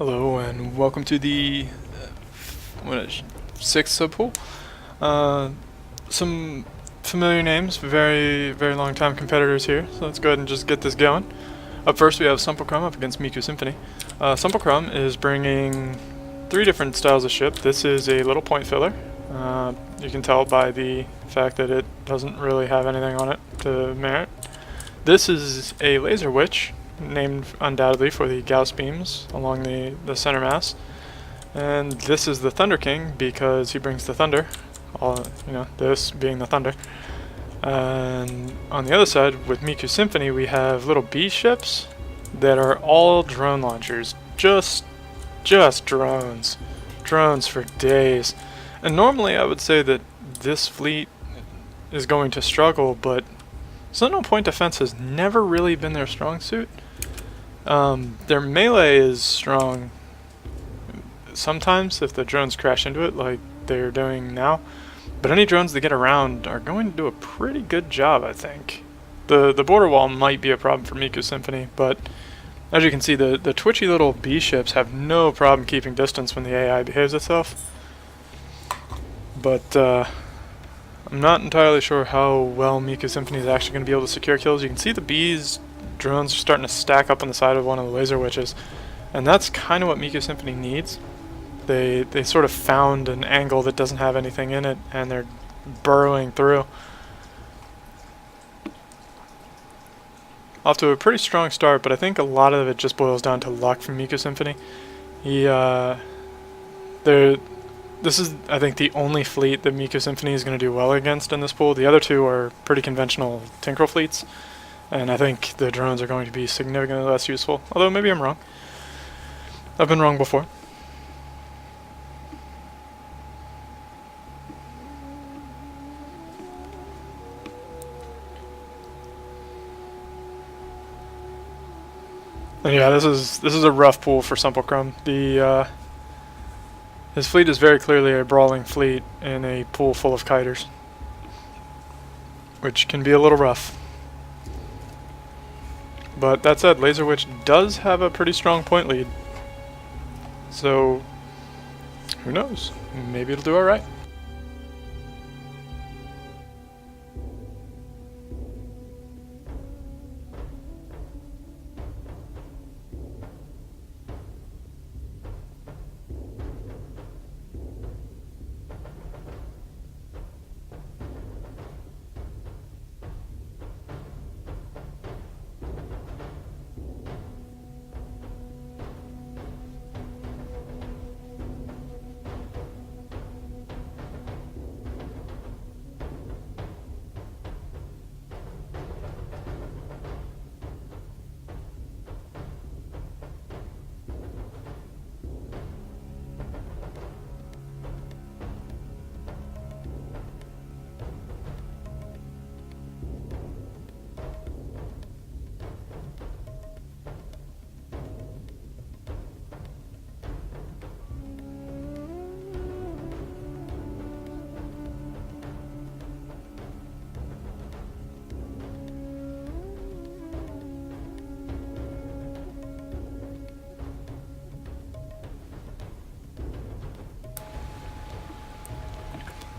Hello and welcome to the sixth subpool. Some familiar names, very long time competitors here. So let's go ahead and just get this going. Up first we have Subpool up against Miku Symphony. Subpool is bringing three different styles of ship. This is a little point filler. You can tell by the fact that it doesn't really have anything on it to merit. This is a laser witch, named undoubtedly for the Gauss beams along the center mass. And this is the Thunder King because he brings the thunder, this being the thunder. And on the other side, with Miku Symphony, we have little B ships that are all drone launchers. Just drones. Drones for days. And normally I would say that this fleet is going to struggle, but Sentinel point defense has never really been their strong suit. Their melee is strong sometimes if the drones crash into it like they're doing now, but any drones that get around are going to do a pretty good job, I think. The border wall might be a problem for Miku Symphony, but as you can see, the twitchy little B ships have no problem keeping distance when the AI behaves itself. But I'm not entirely sure how well Miku Symphony is actually going to be able to secure kills. You can see the B's drones are starting to stack up on the side of one of the laser witches, and that's kind of what Miku Symphony needs. They sort of found an angle that doesn't have anything in it, and they're burrowing through. Off to a pretty strong start, but I think a lot of it just boils down to luck from Miku Symphony. This is, I think, the only fleet that Miku Symphony is going to do well against in this pool. The other two are pretty conventional Tinkerel fleets, and I think the drones are going to be significantly less useful. Although maybe I'm wrong. I've been wrong before. And yeah, this is a rough pool for Subpool. His fleet is very clearly a brawling fleet in a pool full of kiters, which can be a little rough. But that said, Laser Witch does have a pretty strong point lead, so who knows? Maybe it'll do alright.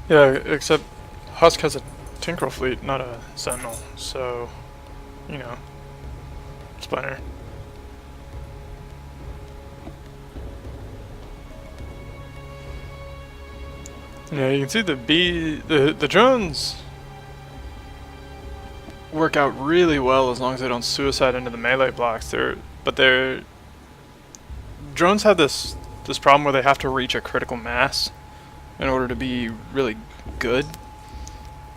Yeah, except Husk has a Tinkerel fleet, not a Sentinel, so, Splinter. Yeah, you can see the drones work out really well as long as they don't suicide into the melee blocks. Drones have this problem where they have to reach a critical mass in order to be really good.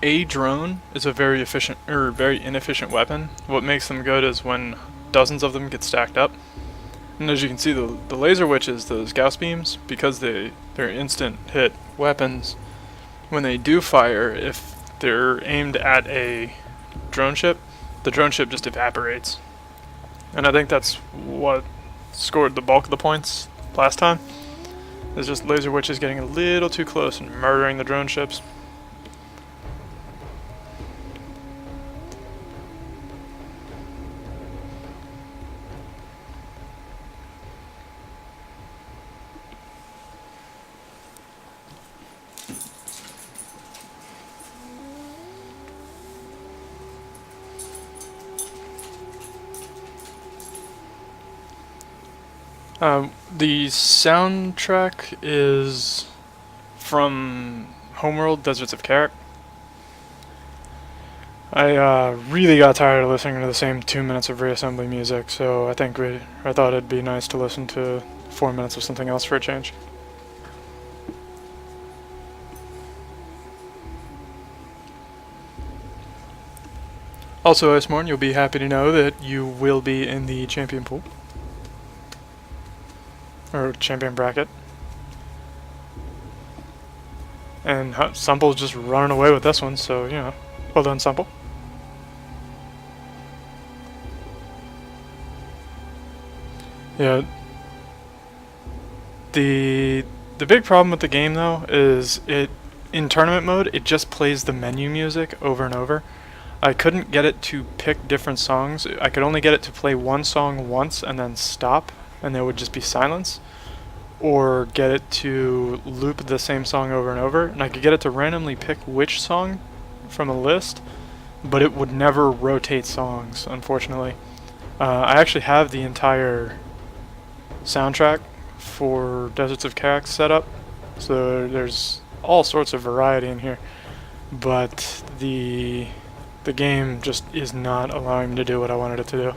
A drone is a very inefficient weapon. What makes them good is when dozens of them get stacked up. And as you can see, the laser witches, those Gauss beams, because they're instant hit weapons, when they do fire, if they're aimed at a drone ship, the drone ship just evaporates. And I think that's what scored the bulk of the points last time. It's just laser witches getting a little too close and murdering the drone ships. The soundtrack is from Homeworld, Deserts of Kharak. I really got tired of listening to the same 2 minutes of Reassembly music, so I thought it'd be nice to listen to 4 minutes of something else for a change. Also, Iceborne, you'll be happy to know that you will be in the champion pool. Or champion bracket. And Subpool's just running away with this one, so, you know, well done, Subpool. Yeah. The big problem with the game, though, is in tournament mode, it just plays the menu music over and over. I couldn't get it to pick different songs. I could only get it to play one song once and then stop, and there would just be silence. Or get it to loop the same song over and over. And I could get it to randomly pick which song from a list, but it would never rotate songs, unfortunately. I actually have the entire soundtrack for Deserts of Kharak set up, so there's all sorts of variety in here. But the game just is not allowing me to do what I wanted it to do.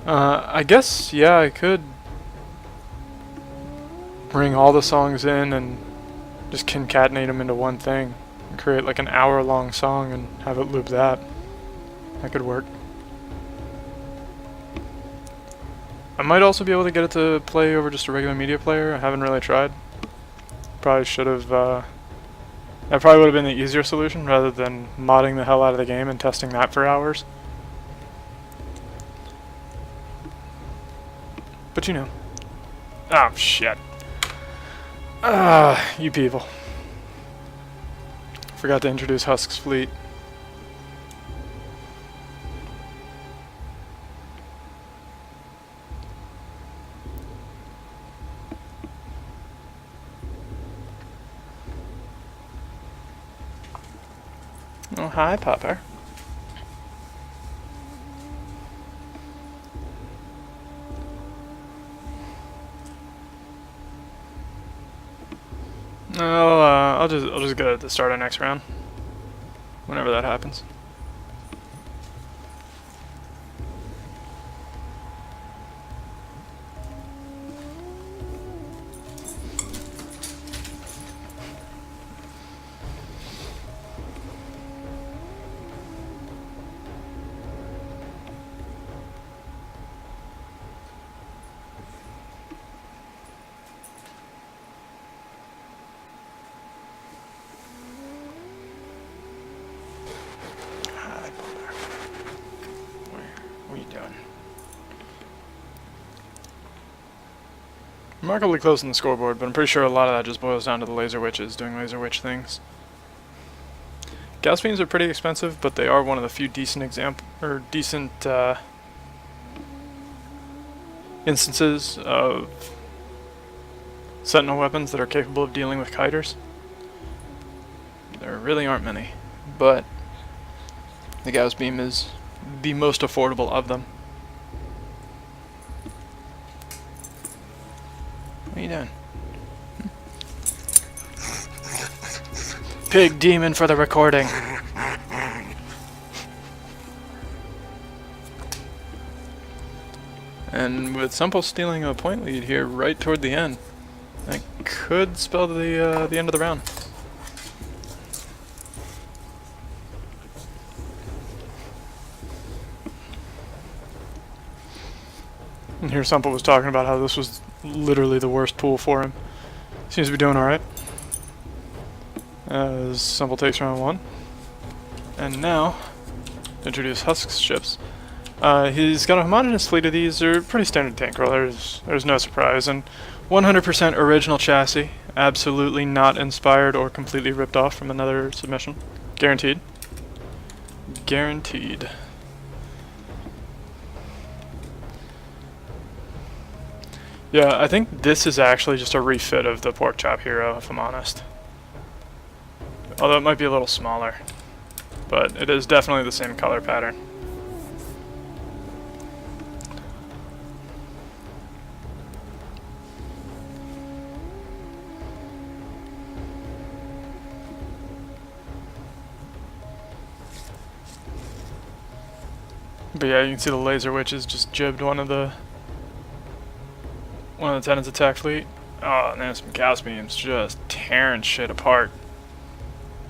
I guess, yeah, I could bring all the songs in and just concatenate them into one thing and create like an hour-long song and have it loop that. That could work. I might also be able to get it to play over just a regular media player. I haven't really tried. Probably should have, that probably would have been the easier solution rather than modding the hell out of the game and testing that for hours. But you know. Oh, shit. You people. Forgot to introduce Husk's fleet. Oh, hi, Popper. I'll just get it at the start of next round, whenever that happens. Remarkably close on the scoreboard, but I'm pretty sure a lot of that just boils down to the laser witches doing laser witch things. Gas beams are pretty expensive, but they are one of the few decent instances of sentinel weapons that are capable of dealing with kiters. There really aren't many, but the gas beam is the most affordable of them. What are you doing? Pig demon for the recording. And with Subpool stealing a point lead here right toward the end, that could spell the end of the round. And here Subpool was talking about how this was literally the worst pool for him. Seems to be doing alright. As Subpool takes round 1. And now, to introduce Husk's ships. He's got a homogeneous fleet of these. They're pretty standard tank rollers. There's no surprise. And 100% original chassis. Absolutely not inspired or completely ripped off from another submission. Guaranteed. Guaranteed. Yeah, I think this is actually just a refit of the Pork Chop Hero, if I'm honest. Although it might be a little smaller. But it is definitely the same color pattern. But yeah, you can see the laser witches just jibbed one of the tenant's attack fleet. Oh, and then some gas beams just tearing shit apart.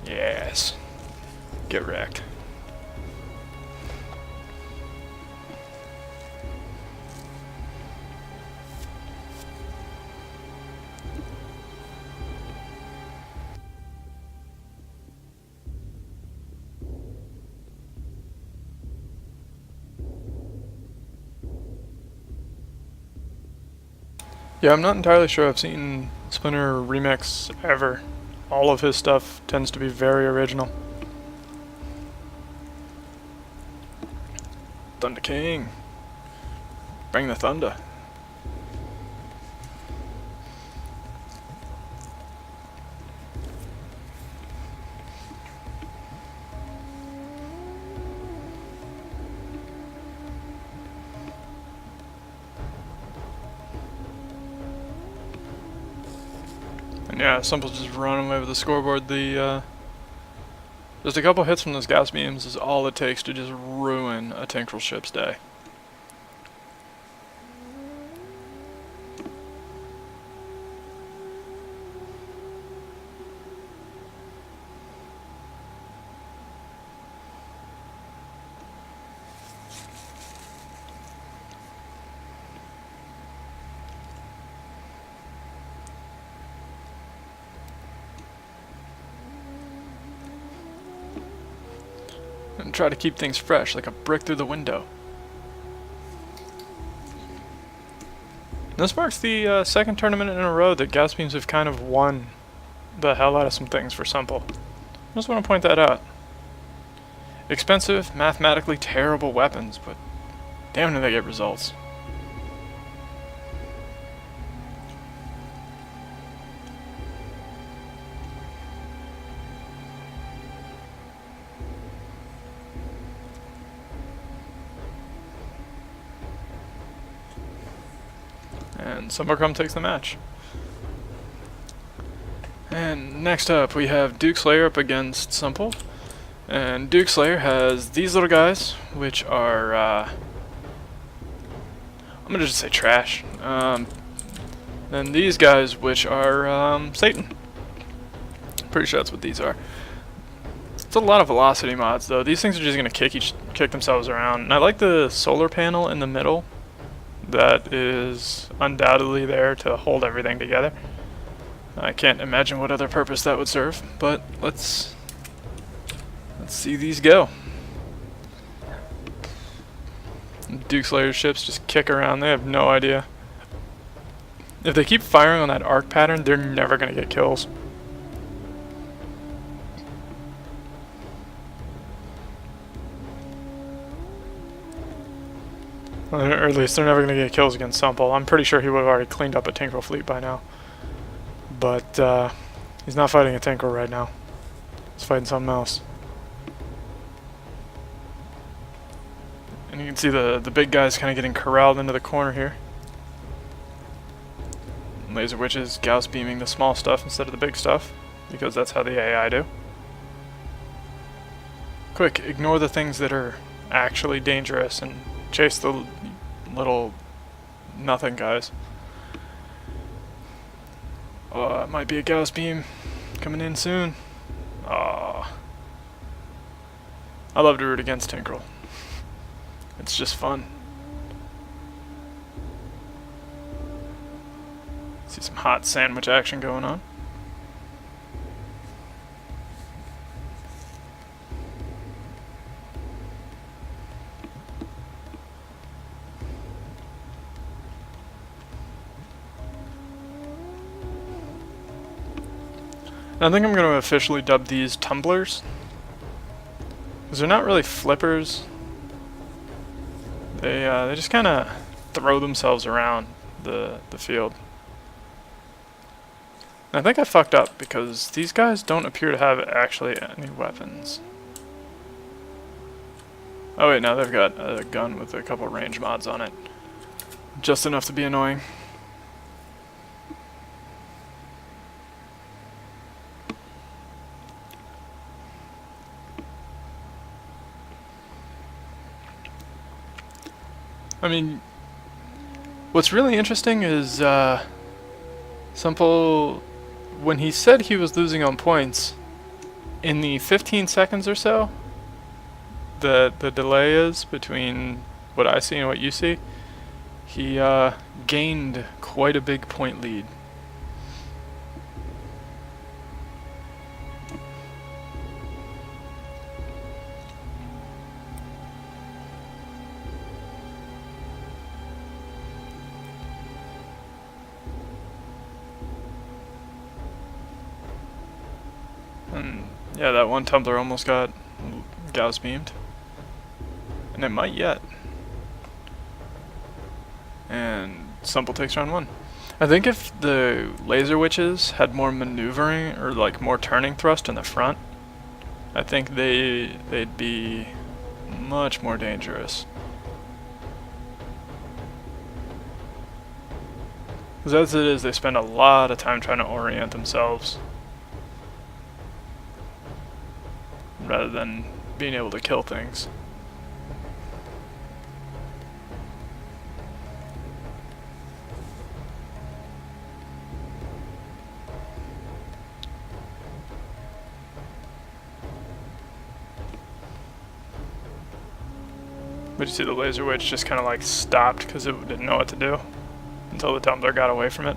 Yes. Get wrecked. Yeah, I'm not entirely sure I've seen Splinter remix ever. All of his stuff tends to be very original. Thunder King. Bring the thunder. And yeah, Simple just running away with the scoreboard. Just a couple hits from those gas beams is all it takes to just ruin a Tinkerel ship's day. And try to keep things fresh, like a brick through the window. This marks the second tournament in a row that gas beams have kind of won the hell out of some things for Simple. I just want to point that out. Expensive, mathematically terrible weapons, but damn do they get results. And Summercrum takes the match. And next up we have Duke Slayer up against Simple. And Duke Slayer has these little guys, which are, I'm gonna just say trash. Then these guys, which are, Satan. Pretty sure that's what these are. It's a lot of velocity mods, though. These things are just gonna kick themselves around. And I like the solar panel in the middle. That is undoubtedly there to hold everything together. I can't imagine what other purpose that would serve, but let's see these go. Duke Slayer ships just kick around. They have no idea. If they keep firing on that arc pattern, they're never going to get kills. Or at least they're never going to get kills against Simple. I'm pretty sure he would have already cleaned up a Tinkerel fleet by now. But he's not fighting a Tinkerel right now. He's fighting something else. And you can see the big guys kind of getting corralled into the corner here. Laser Witches Gauss beaming the small stuff instead of the big stuff, because that's how the AI do. Quick, ignore the things that are actually dangerous and chase the little nothing guys. Oh, it might be a Gauss beam coming in soon. Aw. I love to root against Tinkerel. It's just fun. See some hot sandwich action going on. I think I'm going to officially dub these tumblers, because they're not really flippers. They just kind of throw themselves around the field. And I think I fucked up because these guys don't appear to have actually any weapons. Oh wait, no, they've got a gun with a couple range mods on it. Just enough to be annoying. I mean, what's really interesting is Subpool, when he said he was losing on points, in the 15 seconds or so that the delay is between what I see and what you see, he gained quite a big point lead. And yeah, that one tumbler almost got Gauss beamed. And it might yet. And Subpool takes round 1. I think if the laser witches had more maneuvering or like more turning thrust in the front, I think they'd be much more dangerous. Because as it is, they spend a lot of time trying to orient themselves rather than being able to kill things. But you see the laser witch just kind of like stopped because it didn't know what to do until the tumbler got away from it.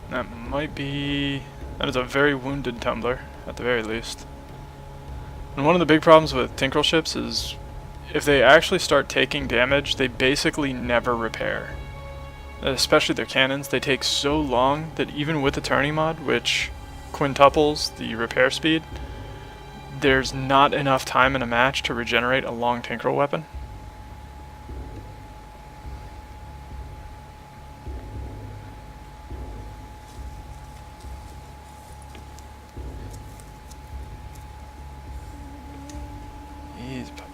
That might be... that is a very wounded tumbler, at the very least. And one of the big problems with Tinkerel ships is if they actually start taking damage, they basically never repair. Especially their cannons, they take so long that even with the turning mod, which quintuples the repair speed, there's not enough time in a match to regenerate a long Tinkerel weapon.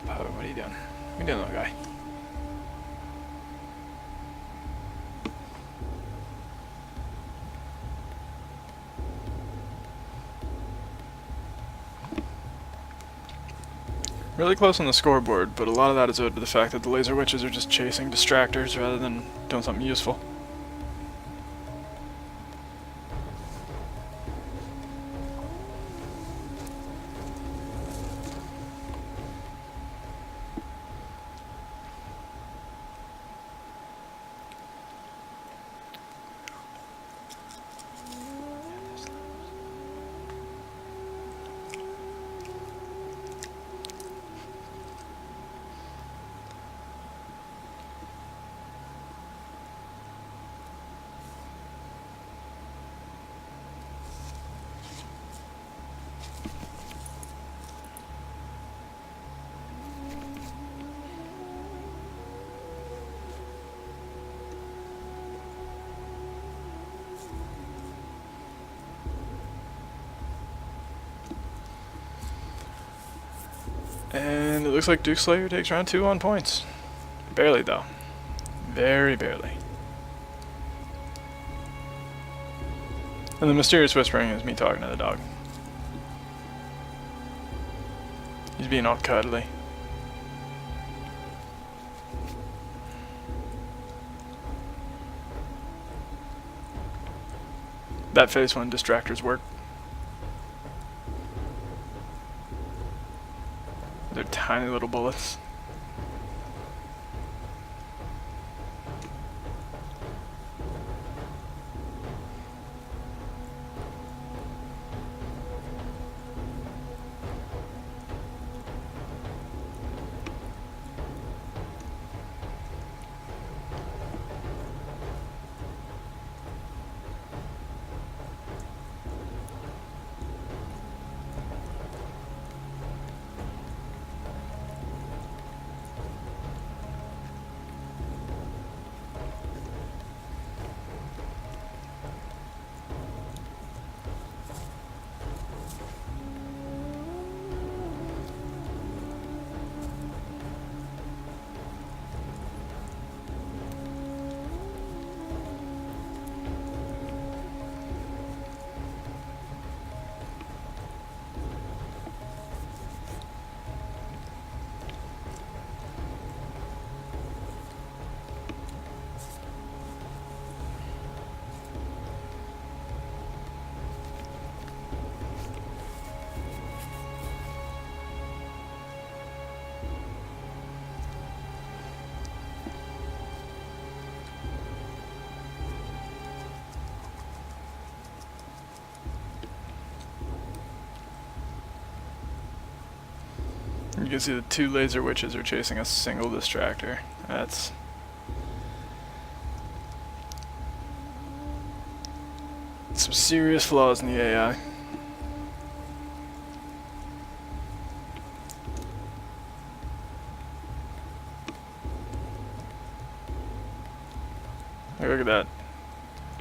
What are you doing? What are you doing, little guy? Really close on the scoreboard, but a lot of that is owed to the fact that the laser witches are just chasing distractors rather than doing something useful. And it looks like Duke Slayer takes round 2 on points. Barely, though. Very barely. And the mysterious whispering is me talking to the dog. He's being all cuddly. That face when distractors work. They're tiny little bullets. You can see the two laser witches are chasing a single distractor. That's some serious flaws in the AI. Look at that.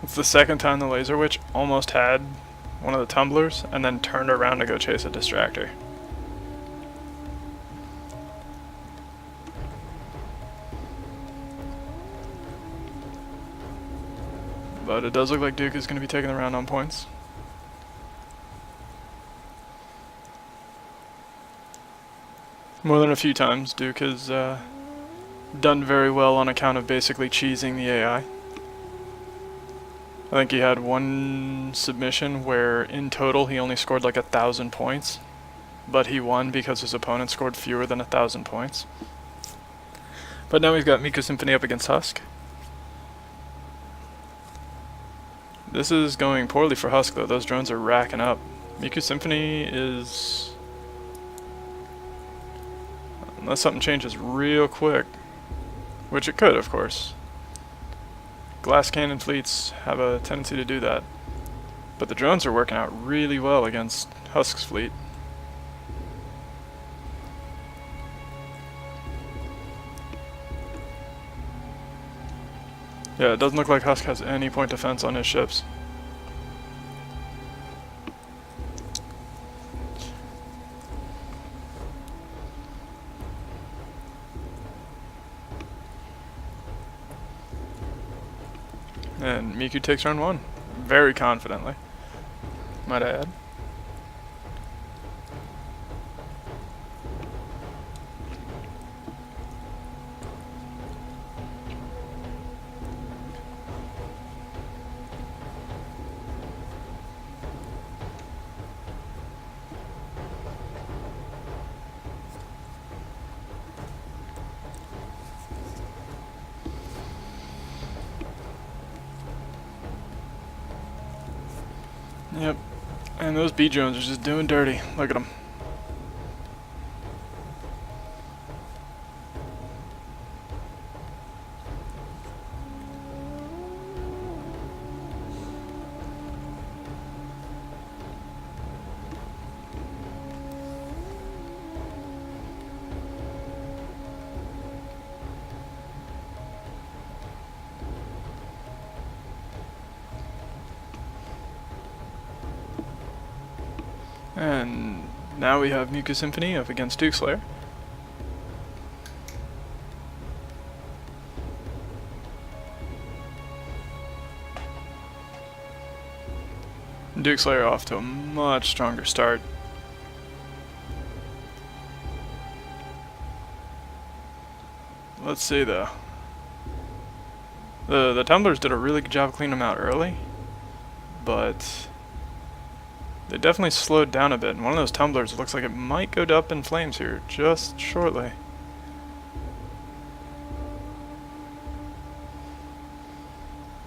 It's the second time the laser witch almost had one of the tumblers and then turned around to go chase a distractor. But it does look like Duke is going to be taking the round on points. More than a few times, Duke has done very well on account of basically cheesing the AI. I think he had one submission where in total he only scored like 1,000 points, but he won because his opponent scored fewer than 1,000 points. But now we've got Miku Symphony up against Husk. This is going poorly for Husk though, those drones are racking up. Miku Symphony is... unless something changes real quick, which it could of course. Glass cannon fleets have a tendency to do that. But the drones are working out really well against Husk's fleet. Yeah, it doesn't look like Husk has any point defense on his ships. And Miku takes round one, very confidently, might I add. Yep, and those B drones are just doing dirty. Look at them. And now we have Miku Symphony up against Duke Slayer. Duke Slayer off to a much stronger start. Let's see though. The tumblers did a really good job of cleaning them out early, but they definitely slowed down a bit, and one of those tumblers looks like it might go up in flames here just shortly.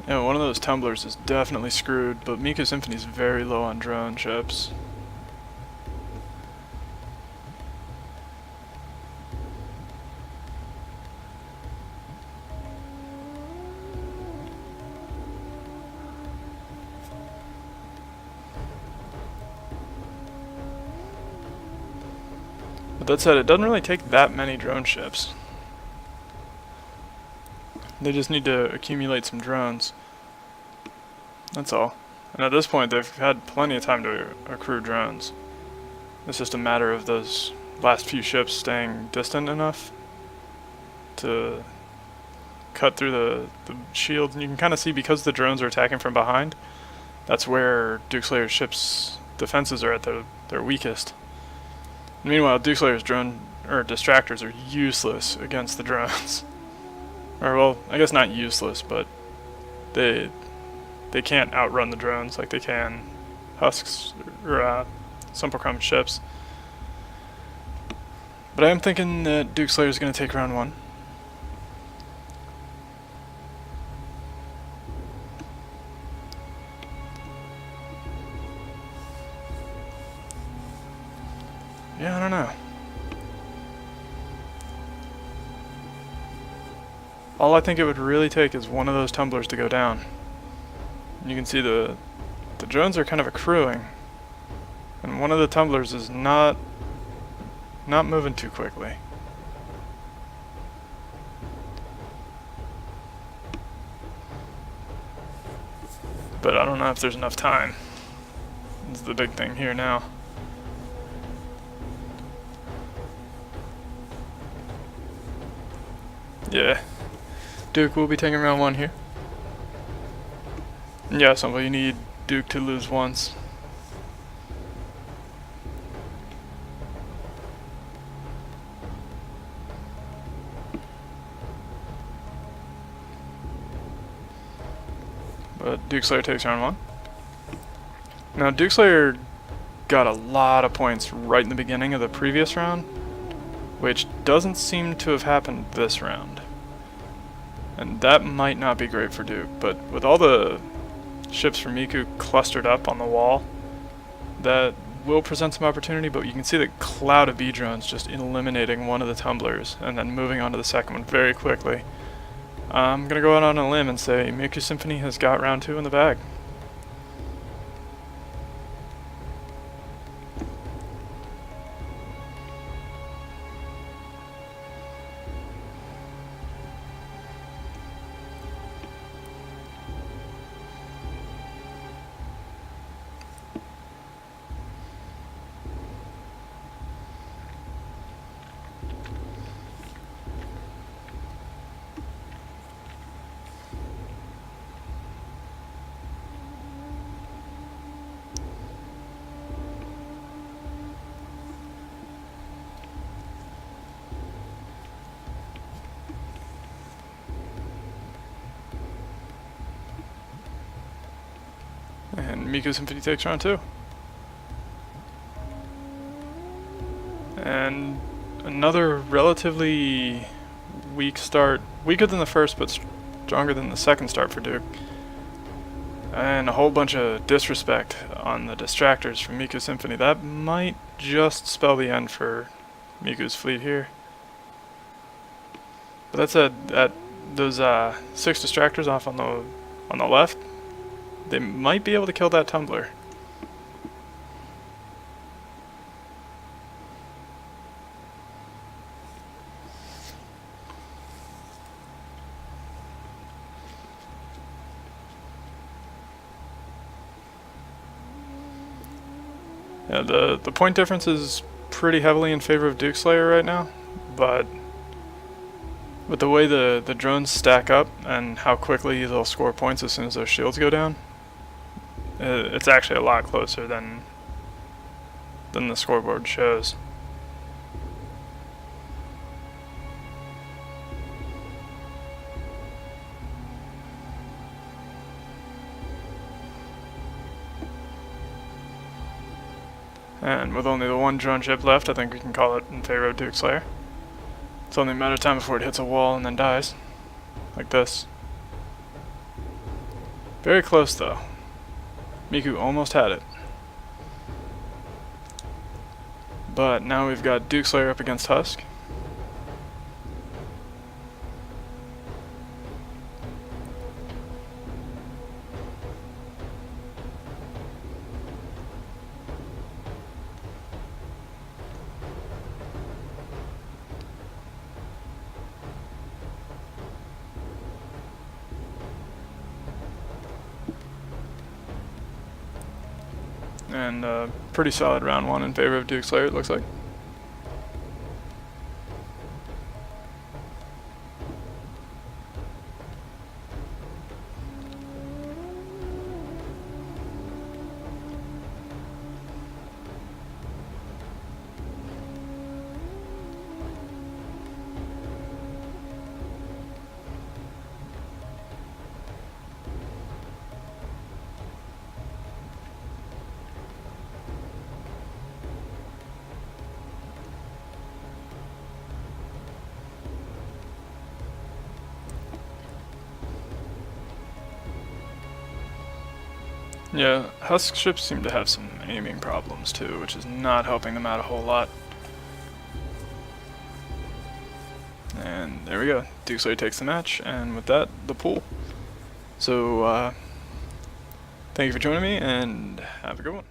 Yeah, one of those tumblers is definitely screwed, but Miku Symphony's very low on drone ships. But that said, it doesn't really take that many drone ships. They just need to accumulate some drones. That's all. And at this point, they've had plenty of time to accrue drones. It's just a matter of those last few ships staying distant enough to cut through the shields. And you can kind of see, because the drones are attacking from behind, that's where Duke Slayer's ships' defenses are at their weakest. Meanwhile, Duke Slayer's drone or distractors are useless against the drones. Or, well, I guess not useless, but they can't outrun the drones like they can Husk's or Subpool ships. But I am thinking that Duke Slayer is going to take round one. Yeah, I don't know. All I think it would really take is one of those tumblers to go down. You can see the drones are kind of accruing, and one of the tumblers is not moving too quickly. But I don't know if there's enough time. That's the big thing here now. Yeah. Duke will be taking round 1 here. Yeah, somebody you need Duke to lose once. But Duke Slayer takes round 1. Now Duke Slayer got a lot of points right in the beginning of the previous round, which doesn't seem to have happened this round. And that might not be great for Duke, but with all the ships from Miku clustered up on the wall, that will present some opportunity, but you can see the cloud of B-drones just eliminating one of the tumblers and then moving on to the second one very quickly. I'm going to go out on a limb and say Miku Symphony has got round 2 in the bag. And Miku Symphony takes round 2. And another relatively weak start. Weaker than the first, but stronger than the second start for Duke. And a whole bunch of disrespect on the distractors from Miku Symphony. That might just spell the end for Miku's fleet here. But that said, those 6 distractors off on the left, they might be able to kill that tumbler. Yeah, the point difference is pretty heavily in favor of Duke Slayer right now, but with the way the drones stack up and how quickly they'll score points as soon as those shields go down, it's actually a lot closer than the scoreboard shows. And with only the one drone ship left, I think we can call it in favor of Duke Slayer. It's only a matter of time before it hits a wall and then dies. Like this. Very close though. Miku almost had it. But now we've got Duke Slayer up against Husk. And pretty solid round 1 in favor of Duke Slayer, it looks like. Yeah, Husk ships seem to have some aiming problems too, which is not helping them out a whole lot. And there we go. Duke Slayer takes the match, and with that, the pool. So, thank you for joining me, and have a good one.